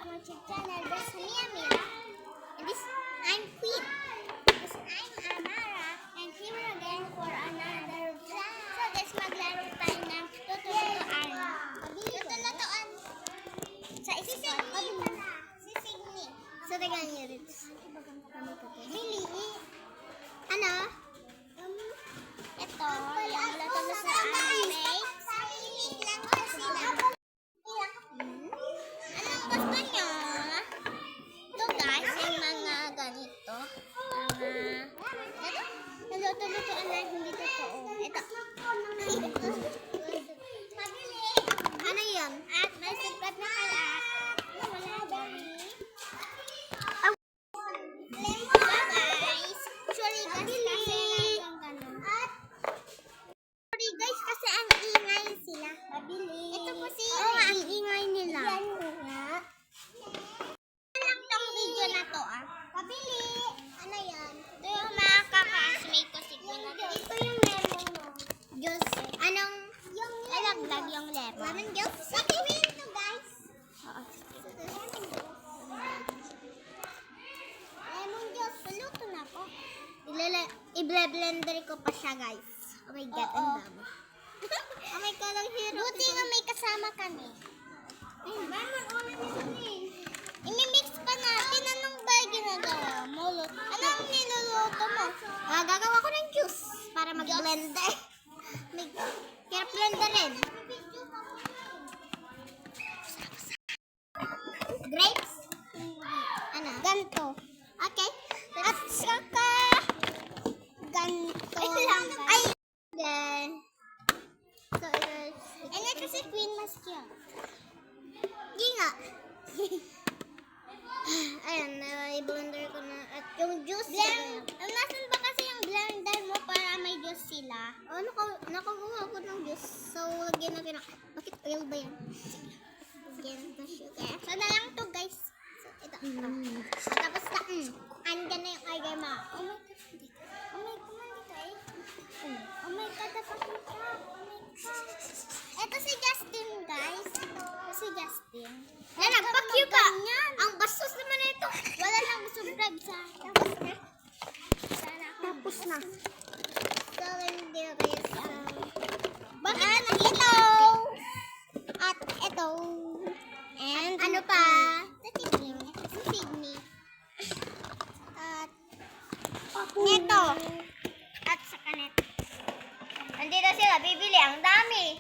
my YouTube channel. This is Mia Mira. And this I'm Queen. This I'm Amara. And here we again for another vlog. So guys, maglaro tayo ng tuturuan. Tuturuan sa school. Sisigni. So tagaan niyo rin. Bili. Ano? Ito. Yung luto sa anime. Lang kasi lang. Anong gusto nyo? Ito guys, yung mga ganito. Naluto-lutoan na hindi totoo. Ito. Ano yun? At may sugat na kalat. Wala dami. So guys, sorry guys kasi lang ganun. Sorry guys kasi ang ingay sila. Mabili. Ito po si ang ingay nila. Yan nga. Lang tong video na to Pabili. Ano yan? Ito yung mga kakasmate ko si Queen. Ito yung lemon mo. Juice. Anong? Yung lemon. Yung lemon. Lemon juice? Sa Queen to guys. Oo. Lemon juice. Paluto na po. I-blender ko pa siya guys. Oh my God, ang dami. Oh my God, ang hero. Buti nga may kasama kami. I-mix pa natin. Anong ba ginagawa mo? Anong niluluto mo? Gagawa ko ng juice para mag-blender. Kaya blender rin. Grapes? Ano? Ganto. Okay. At saka ganto. Ay! Then, so, ito si Queen Mask yun. Hindi nga. Ayan, i-blender ko na. At yung juice. Nasaan ba kasi yung blender mo para may juice sila? Oh, nakakuha ko ng juice. So, lagyan natin. Bakit oil ba yan? Lagyan na sugar. So, na lang to guys. So, ito. Tapos na. Andyan na yung order mo. Oh my God. Oh my God. Oh my God, dapat mo siya. Oh my God. Ito si Justin, guys. Ito si Justin. Yan, nagpakyu ka. Ang bastos naman ito. Wala lang subscribe sa. Tapos na. So, hindi rin sa. Bakit? Ito. At ito. And ano pa? Ito si Sydney. At ito. At sa kanet. Nandito sila, bibili. Ang dami.